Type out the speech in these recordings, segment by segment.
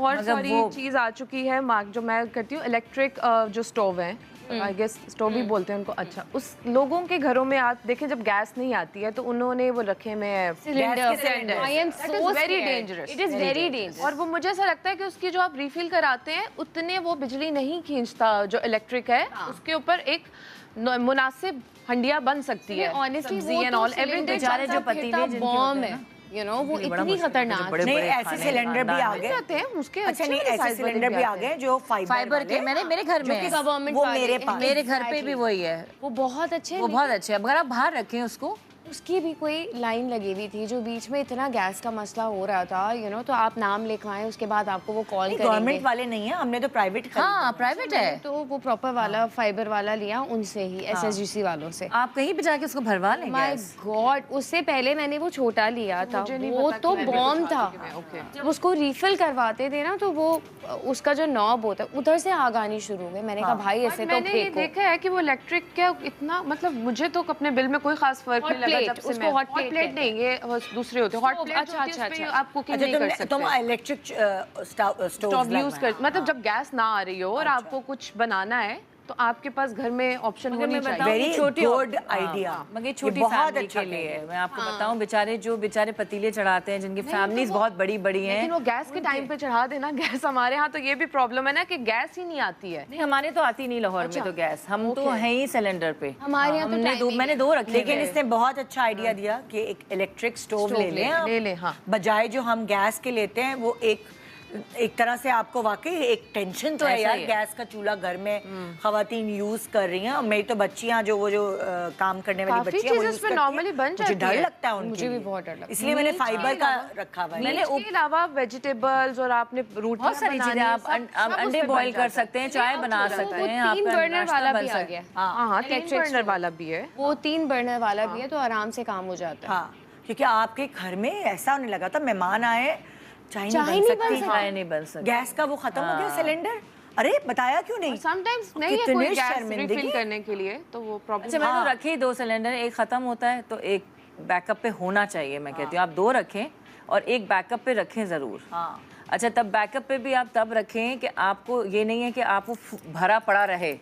और सारी चीज आ चुकी है जो मैं करती हूँ, इलेक्ट्रिक जो स्टोव है, आई गेस स्टोव भी बोलते हैं उनको। अच्छा, उस लोगों के घरों में आप देखें जब गैस नहीं आती है तो उन्होंने वो रखे में cylinder. I am so very dangerous, it is very dangerous. और वो मुझे ऐसा लगता है कि उसकी जो आप रिफिल कराते हैं उतने वो बिजली नहीं खींचता जो इलेक्ट्रिक है। उसके ऊपर एक मुनासिब हंडिया बन सकती है। ऑनेस्टली वो एंड ऑल एवरीथिंग जो पतीले बॉम्ब है, यू नो, वो इतनी खतरनाक। नहीं, ऐसे सिलेंडर भी आ गए उसके। अच्छा, नहीं, ऐसे सिलेंडर भी आ गए जो फाइबर के। मेरे घर में गवर्नमेंट, वो मेरे घर पे भी वही है। वो बहुत अच्छे हैं, वो बहुत अच्छे हैं। अगर आप बाहर रखें उसको, उसकी भी कोई लाइन लगी हुई थी जो बीच में इतना गैस का मसला हो रहा था, यू नो, तो आप नाम लिखवाएं, उसके बाद आपको वो कॉल करेंगे। गवर्नमेंट वाले नहीं है, हमने तो प्राइवेट। हाँ, प्राइवेट है, तो वो प्रॉपर वाला फाइबर वाला लिया उनसे ही, SSGC वालों से। आप कहीं भी जाके उसको भरवा लेंगे। माय गॉड, उससे पहले मैंने वो छोटा लिया था, वो तो बॉम्ब था। जब उसको रिफिल करवाते थे ना तो वो उसका जो नॉब होता है उधर से आग आनी शुरू हो गई। मैंने कहा भाई ऐसे तो मैंने ये देखा है कि वो इलेक्ट्रिक क्या इतना, मतलब मुझे तो अपने बिल में कोई खास फर्क नहीं लगा जब से मैं हॉट प्लेट नहीं, ये दूसरे होते हैं हॉट प्लेट। अच्छा, आप कुकिंग नहीं कर सकते। तुम इलेक्ट्रिक स्टोव यूज कर, मतलब जब गैस ना आ रही हो और आपको कुछ बनाना है तो आपके पास घर में ऑप्शन होनी चाहिए। Very good idea. मगर छोटी फैमिली के लिए मैं आपको बताऊं, बेचारे पतीले चढ़ाते हैं जिनकी फैमिलीज बहुत बड़ी बड़ी हैं, लेकिन वो गैस के टाइम पे चढ़ा देना। गैस हमारे यहाँ तो ये भी प्रॉब्लम है ना कि गैस ही नहीं आती है। नहीं, हमारे तो आती नहीं लाहौर में तो गैस, हम तो हैं ही सिलेंडर पे। हमारे यहाँ तो मैंने दो रखे। लेकिन इसने बहुत अच्छा आइडिया दिया कि एक इलेक्ट्रिक स्टोव ले लें। हाँ, बजाय जो हम गैस के लेते हैं वो एक तरह से आपको वाकई एक टेंशन तो है यार, गैस का चूल्हा घर में खवातीन यूज कर रही हैं। मेरी तो बच्चियां जो काम करने वाली बच्चियां वो यूज करती हैं, नॉर्मली बन जाती है। मुझे डर लगता है उनके, मुझे भी बहुत डर लगता है, इसलिए मैंने फाइबर का रखा हुआ है। मैंने उसके अलावा वेजिटेबल्स और आपने रोटी, बहुत सारी चीजें, आप अंडे बॉईल कर सकते हैं, चाय बना सकते हैं। 3 बर्नर वाला भी आ गया। हाँ, 3 बर्नर वाला भी है, वो 3 बर्नर वाला भी है, तो आराम से काम हो जाता है। हाँ, क्योंकि आपके घर में ऐसा होने लगा था, मेहमान आए, चाय नहीं बन सकती, गैस का वो खत्म हो गया सिलेंडर। अरे बताया क्यों नहीं? समटाइम्स नहीं है कोई गैस रिफिल करने के लिए, तो वो प्रॉब्लम। अच्छा, मैं तो रखे 2 सिलेंडर, एक खत्म होता है तो एक बैकअप पे होना चाहिए। मैं कहती हूँ आप 2 रखें और एक बैकअप पे रखें जरूर। अच्छा, तब बैकअप पे भी आप तब रखें कि आपको ये नहीं है कि आप वो भरा पड़ा रहे।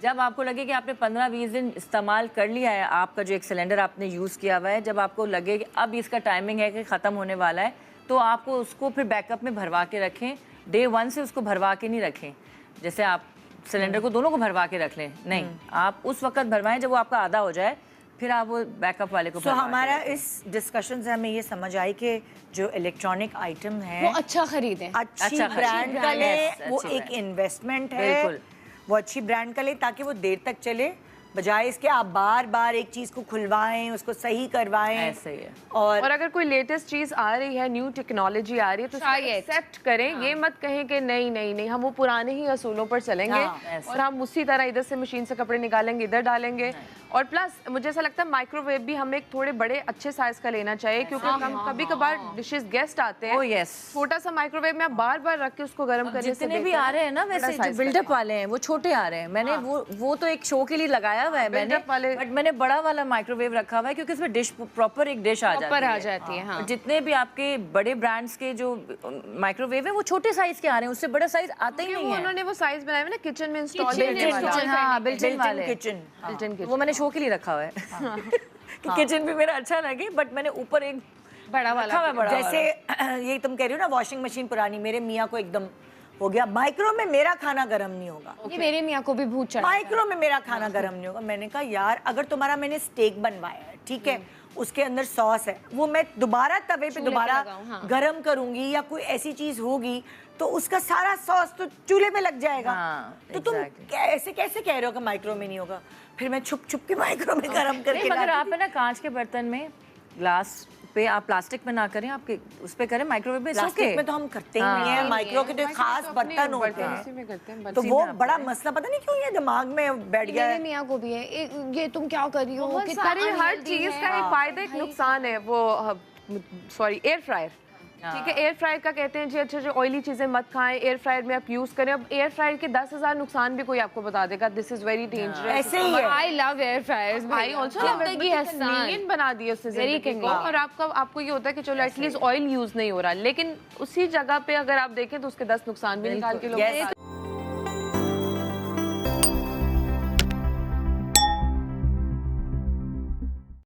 जब आपको लगे कि आपने 15-20 दिन इस्तेमाल कर लिया है आपका जो एक सिलेंडर आपने यूज किया हुआ है, जब आपको लगे कि अब इसका टाइमिंग है कि खत्म होने वाला है, तो आपको उसको फिर बैकअप में भरवा के रखें। डे 1 से उसको भरवा के नहीं रखें, जैसे आप सिलेंडर को दोनों को भरवा के रख लें। नहीं, आप उस वक्त भरवाएं जब वो आपका आधा हो जाए, फिर आप वो बैकअप वाले को हमारा इस डिस्कशन से हमें ये समझ आई कि जो इलेक्ट्रॉनिक आइटम है वो अच्छा खरीदें, अच्छी ब्रांड का लें, वो एक इन्वेस्टमेंट है, वो अच्छी ब्रांड का लें ताकि वो देर तक चले, बजाय इसके आप बार बार एक चीज को खुलवाएं, उसको सही करवाएं। ऐसे ही है। और अगर कोई लेटेस्ट चीज आ रही है, न्यू टेक्नोलॉजी आ रही है, तो एक्सेप्ट करें। ये मत कहें कि नहीं हम वो पुराने ही असूलों पर चलेंगे और हम उसी तरह इधर से मशीन से कपड़े निकालेंगे, इधर डालेंगे। और प्लस मुझे ऐसा लगता है माइक्रोवेव भी हमें एक थोड़े बड़े अच्छे साइज का लेना चाहिए, क्योंकि हम कभी कभार डिशेस गेस्ट आते हैं, छोटा सा माइक्रोवेव में आप बार बार रख के उसको गर्म करने से। जितने भी आ रहे हैं ना वैसे जो बिल्डअप वाले हैं वो छोटे आ रहे हैं। मैंने वो तो एक शो के लिए लगाया हुआ है मैंने, बट मैंने बड़ा वाला माइक्रोवेव रखा हुआ है क्योंकि उसमें डिश प्रॉपर एक डिश आ जाती है। हाँ। जितने भी आपके बड़े ब्रांड्स के जो माइक्रोवेव है वो छोटे साइज के आ रहे हैं, उससे बड़ा साइज आता ही नहीं है। उन्होंने वो साइज बनाया है ना किचन में इंस्टॉल, बिल्ट-इन वाले किचन, वो मैंने शो के लिए रखा हुआ है कि किचन भी मेरा अच्छा लगे, बट मैंने ऊपर एक बड़ा वाला, जैसे ये तुम कह रही हो ना वॉशिंग मशीन पुरानी, मेरे मियाँ को एकदम हो गया माइक्रो में मेरा खाना गर्म नहीं होगा। ये मेरे मियाँ को भी भूत चढ़ा, माइक्रो में मेरा खाना गर्म नहीं होगा। मैंने कहा यार अगर तुम्हारा मैंने स्टेक बनवाया है, ठीक है, उसके अंदर सॉस है, वो मैं दोबारा तवे पे दोबारा गर्म करूंगी या कोई ऐसी चीज होगी तो उसका सारा सॉस तो चूल्हे पे लग जाएगा। तो तुम ऐसे कैसे कह रहे हो कि माइक्रो में नहीं होगा? फिर मैं छुप छुप के माइक्रो में गर्म करके मगर आप है ना कांच के बर्तन में, ग्लास पे आप प्लास्टिक में ना करें, आपके उस पे करें, माइक्रोवेव में। प्लास्टिक में तो हम करते ही नहीं है, माइक्रो के तो खास बर्तन होते हैं, तो वो बड़ा मसला पता नहीं क्यों ये दिमाग में बैठ गया है। मेरे मियाँ को भी है, ये तुम क्या कर रही हो, कितना हर चीज का एक फायदा एक नुकसान है। वो सॉरी, एयर फ्रायर ठीक है, एयर फ्रायर का कहते हैं जी अच्छा जो ऑयली चीजें मत खाएं, एयर फ्रायर में आप यूज करें। अब एयर फ्रायर के 10,000 नुकसान भी कोई आपको बता देगा, दिस इज वेरी डेंजरस। ऐसे ही है। I love air fryers. I also love it, convenient बना दिया उसने जिंदगी को। और आपको ये होता है कि चलो एटलीस्ट ऑयल यूज नहीं हो रहा, लेकिन उसी जगह पे अगर आप देखें तो उसके 10 नुकसान भी निकाल के लोग